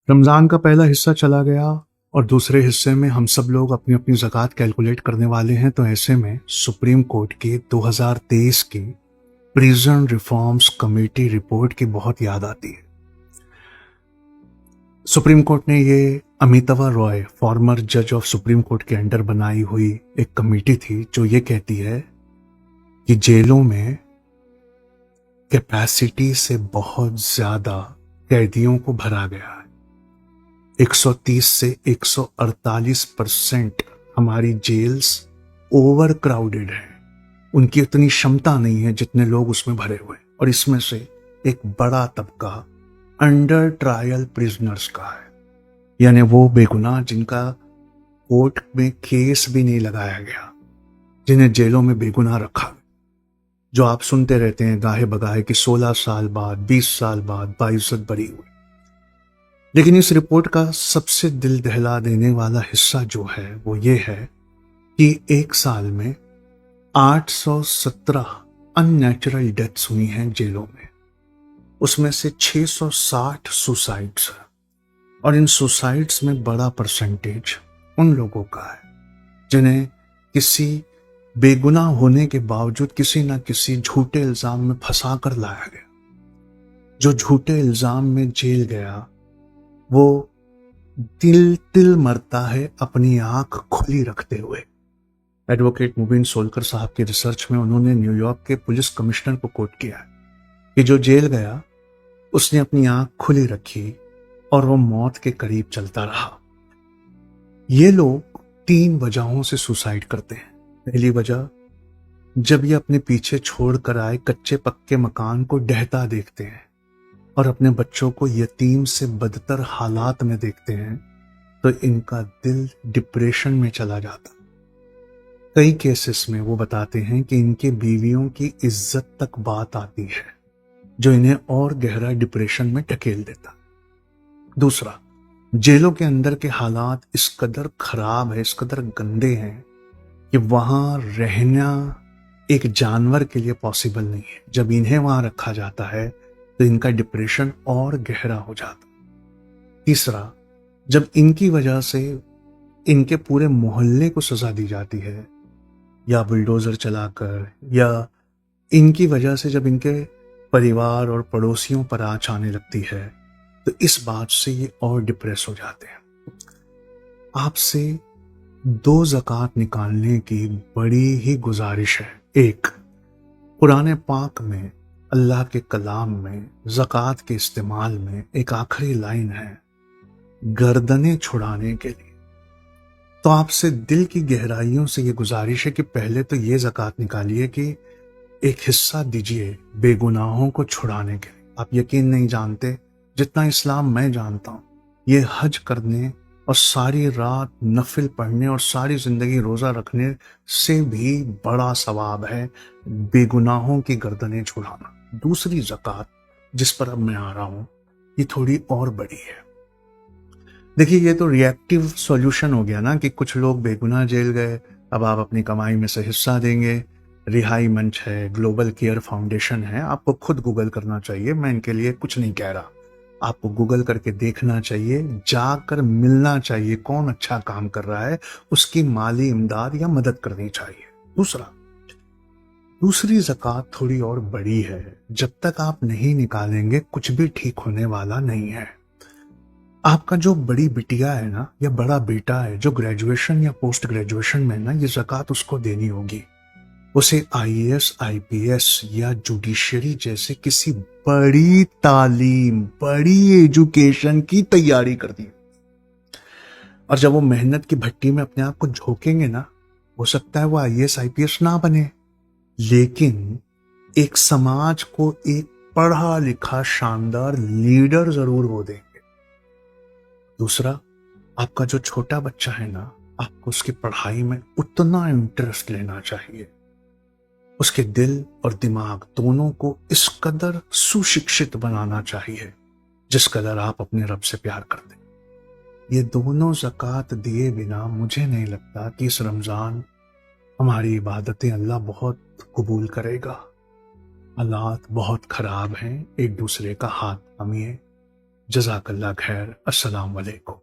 रमज़ान का पहला हिस्सा चला गया और दूसरे हिस्से में हम सब लोग अपनी अपनी ज़कात कैलकुलेट करने वाले हैं। तो ऐसे में सुप्रीम कोर्ट की 2023 की प्रिजन रिफॉर्म्स कमेटी रिपोर्ट की बहुत याद आती है। सुप्रीम कोर्ट ने ये अमितावा रॉय, फॉर्मर जज ऑफ सुप्रीम कोर्ट के अंडर बनाई हुई एक कमेटी थी जो ये कहती है कि जेलों में कैपेसिटी से बहुत ज़्यादा कैदियों को भरा गया है। 130 से 148% हमारी जेल्स ओवर क्राउडेड है। उनकी उतनी क्षमता नहीं है जितने लोग उसमें भरे हुए, और इसमें से एक बड़ा तबका अंडर ट्रायल प्रिजनर्स का है, यानी वो बेगुनाह जिनका कोर्ट में केस भी नहीं लगाया गया, जिन्हें जेलों में बेगुनाह रखा, जो आप सुनते रहते हैं गाहे बगाहे कि 16 साल बाद, 20 साल बाद बाइज्जत बरी हुई। लेकिन इस रिपोर्ट का सबसे दिल दहला देने वाला हिस्सा जो है वो ये है कि एक साल में 817 अननेचुरल डेथ्स हुई हैं जेलों में। उसमें से 660 सुसाइड्स है, और इन सुसाइड्स में बड़ा परसेंटेज उन लोगों का है जिन्हें किसी बेगुनाह होने के बावजूद किसी न किसी झूठे इल्जाम में फंसा कर लाया गया। जो झूठे इल्जाम में जेल गया वो तिल तिल मरता है अपनी आंख खुली रखते हुए। एडवोकेट मुबीन सोलकर साहब की रिसर्च में उन्होंने न्यूयॉर्क के पुलिस कमिश्नर को कोट किया कि जो जेल गया उसने अपनी आंख खुली रखी और वो मौत के करीब चलता रहा। ये लोग 3 वजहों से सुसाइड करते हैं। पहली वजह, जब ये अपने पीछे छोड़कर आए कच्चे पक्के मकान को ढहता देखते हैं और अपने बच्चों को यतीम से बदतर हालात में देखते हैं तो इनका दिल डिप्रेशन में चला जाता। कई केसेस में वो बताते हैं कि इनके बीवियों की इज्जत तक बात आती है जो इन्हें और गहरा डिप्रेशन में ढकेल देता। दूसरा, जेलों के अंदर के हालात इस कदर खराब है, इस कदर गंदे हैं कि वहां रहना एक जानवर के लिए पॉसिबल नहीं है। जब इन्हें वहां रखा जाता है तो इनका डिप्रेशन और गहरा हो जाता। तीसरा, जब इनकी वजह से इनके पूरे मोहल्ले को सजा दी जाती है, या बुलडोजर चलाकर, या इनकी वजह से जब इनके परिवार और पड़ोसियों पर आंच आने लगती है, तो इस बात से ये और डिप्रेस हो जाते हैं। आपसे 2 ज़कात निकालने की बड़ी ही गुजारिश है। एक, कुरान पाक में अल्लाह के कलाम में ज़कात के इस्तेमाल में एक आखिरी लाइन है, गर्दनें छुड़ाने के लिए। तो आपसे दिल की गहराइयों से ये गुजारिश है कि पहले तो ये ज़कात निकालिए कि एक हिस्सा दीजिए बेगुनाहों को छुड़ाने के लिए। आप यकीन नहीं जानते जितना इस्लाम मैं जानता हूँ, ये हज करने और सारी रात नफिल पढ़ने और सारी जिंदगी रोज़ा रखने से भी बड़ा सवाब है बेगुनाहों की गर्दनें छुड़ाना। दूसरी ज़कात जिस पर अब मैं आ रहा हूँ ये थोड़ी और बड़ी है। देखिए, ये तो रिएक्टिव सॉल्यूशन हो गया ना कि कुछ लोग बेगुनाह जेल गए, अब आप अपनी कमाई में से हिस्सा देंगे। रिहाई मंच है, ग्लोबल केयर फाउंडेशन है, आपको खुद गूगल करना चाहिए, मैं इनके लिए कुछ नहीं कह रहा। आपको गूगल करके देखना चाहिए, जाकर मिलना चाहिए कौन अच्छा काम कर रहा है, उसकी माली इमदाद या मदद करनी चाहिए। दूसरी ज़कात थोड़ी और बड़ी है। जब तक आप नहीं निकालेंगे कुछ भी ठीक होने वाला नहीं है। आपका जो बड़ी बिटिया है ना, या बड़ा बेटा है जो ग्रेजुएशन या पोस्ट ग्रेजुएशन में ना, ये ज़कात उसको देनी होगी। उसे आईएएस, आईपीएस या जुडिशरी जैसे किसी बड़ी तालीम, बड़ी एजुकेशन की तैयारी कर दी, और जब वो मेहनत की भट्टी में अपने आप को झोंकेंगे ना, हो सकता है वो आईएएस आईपीएस ना बने, लेकिन एक समाज को एक पढ़ा लिखा शानदार लीडर जरूर वो देंगे। दूसरा, आपका जो छोटा बच्चा है ना, आपको उसकी पढ़ाई में उतना इंटरेस्ट लेना चाहिए, उसके दिल और दिमाग दोनों को इस कदर सुशिक्षित बनाना चाहिए जिस कदर आप अपने रब से प्यार करते हैं। ये दोनों ज़कात दिए बिना मुझे नहीं लगता कि इस रमज़ान हमारी इबादतें अल्लाह बहुत कबूल करेगा। हालात बहुत ख़राब हैं, एक दूसरे का हाथ थामिए, जज़ाकल्लाह खैर। अस्सलाम वालेकुम।